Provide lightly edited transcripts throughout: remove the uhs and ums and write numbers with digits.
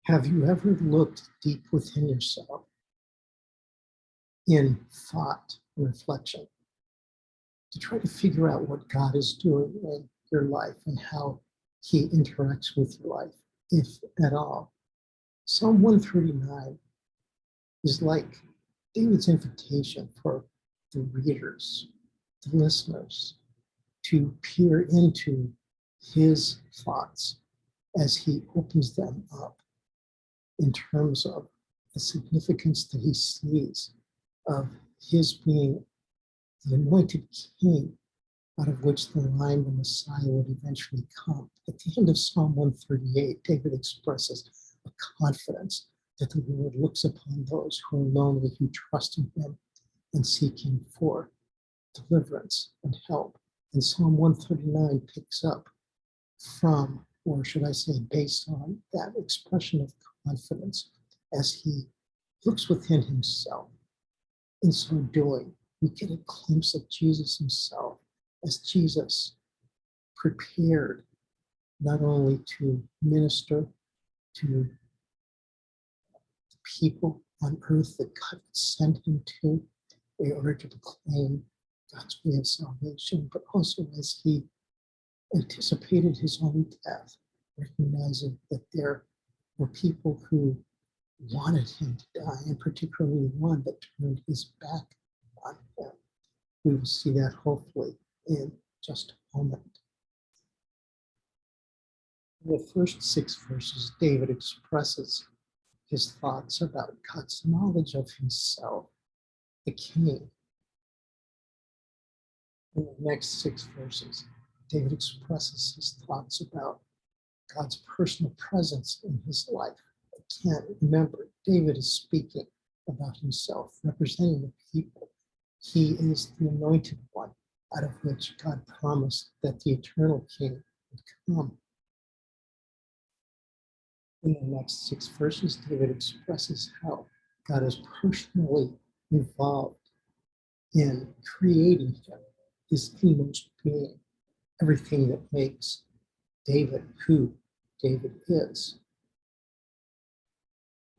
Have you ever looked deep within yourself in thought and reflection to try to figure out what God is doing in your life and how he interacts with your life, if at all? Psalm 139 is like David's invitation for the readers, the listeners, to peer into his thoughts as he opens them up in terms of the significance that he sees of his being the anointed king out of which the line of the Messiah would eventually come. At the end of Psalm 138, David expresses a confidence that the Lord looks upon those who are lonely, who trust in him and seek him for deliverance and help. And Psalm 139 picks up from, or should I say, based on that expression of confidence as he looks within himself. In so doing, we get a glimpse of Jesus himself as Jesus prepared not only to minister to the people on earth that God sent him to in order to proclaim God's way of salvation, but also as he anticipated his own death, recognizing that there were people who wanted him to die, and particularly one that turned his back on him. We will see that hopefully in just a moment. In the first 6 verses, David expresses his thoughts about God's knowledge of himself, the king. In the next 6 verses, David expresses his thoughts about God's personal presence in his life. Again, remember, David is speaking about himself, representing the people. He is the anointed one, out of which God promised that the eternal king would come. In the next 6 verses, David expresses how God is personally involved in creating him, his inmost being, everything that makes David who David is.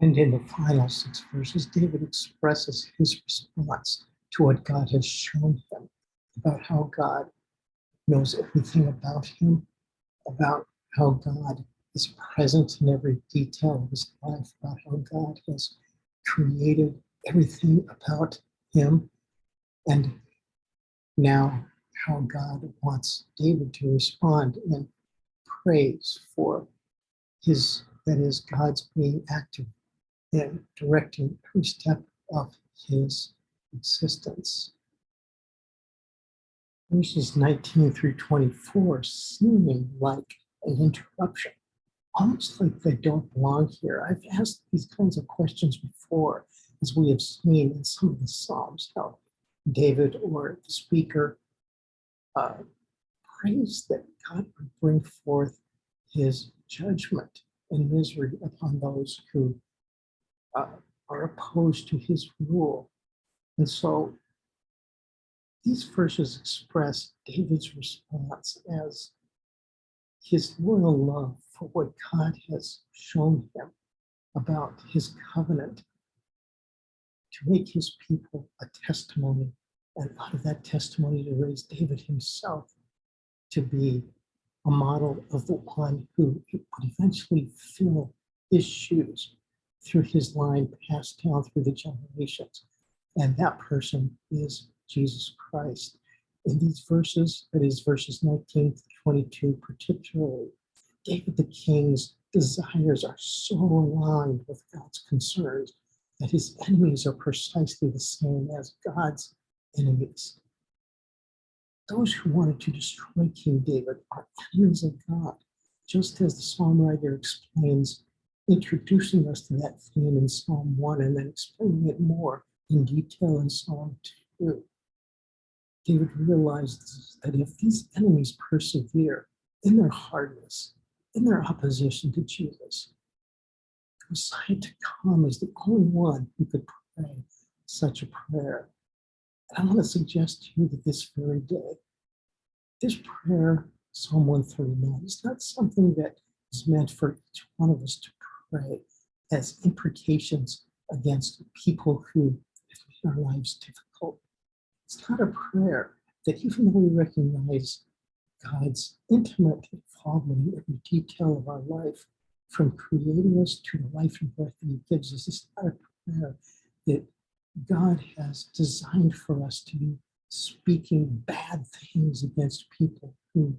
And in the final 6 verses, David expresses his response to what God has shown him, about how God knows everything about him, about how God is present in every detail of his life, about how God has created everything about him, and now how God wants David to respond in praise for his, that is, God's being active in directing every step of his existence. Verses 19 through 24 seeming like an interruption, almost like they don't belong here. I've asked these kinds of questions before, as we have seen in some of the Psalms, how David or the speaker prays that God would bring forth his judgment and misery upon those who are opposed to his rule. And so these verses express David's response as his loyal love for what God has shown him about his covenant to make his people a testimony, and out of that testimony to raise David himself to be a model of the one who would eventually fill his shoes through his line passed down through the generations. And that person is Jesus Christ. In these verses, that is verses 19 to 22 particularly, David the king's desires are so aligned with God's concerns that his enemies are precisely the same as God's enemies. Those who wanted to destroy King David are enemies of God, just as the psalm writer explains, introducing us to that theme in Psalm 1 and then explaining it more in detail in Psalm 2. David realizes that if these enemies persevere in their hardness, in their opposition to Jesus, the Messiah to come is the only one who could pray such a prayer. And I want to suggest to you that this very day, this prayer, Psalm 139, is not something that is meant for each one of us to pray as imprecations against people who have made our lives difficult. It's not a prayer that, even though we recognize God's intimate involvement in every detail of our life, from creating us to the life and breath that He gives us, it's not a prayer that God has designed for us to be speaking bad things against people who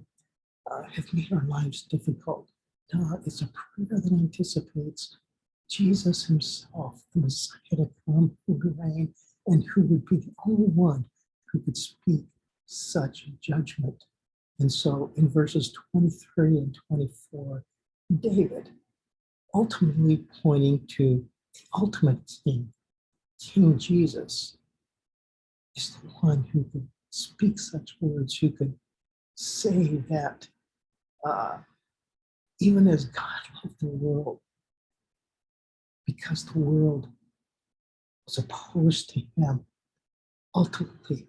have made our lives difficult. No, it's a prayer that anticipates Jesus Himself, the Messiah to come, who would reign, and who would be the only one who could speak such judgment. And so in verses 23 and 24, David, ultimately pointing to the ultimate king, King Jesus, is the one who could speak such words, who could say that even as God loved the world, because the world was opposed to Him, ultimately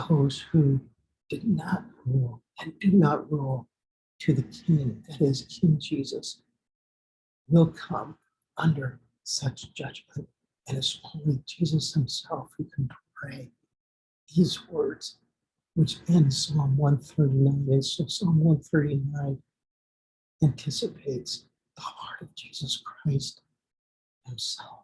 those who did not rule and do not rule to the King, that is King Jesus, will come under such judgment. And it's only Jesus Himself who can pray these words, which end Psalm 139. And so Psalm 139 anticipates the heart of Jesus Christ Himself.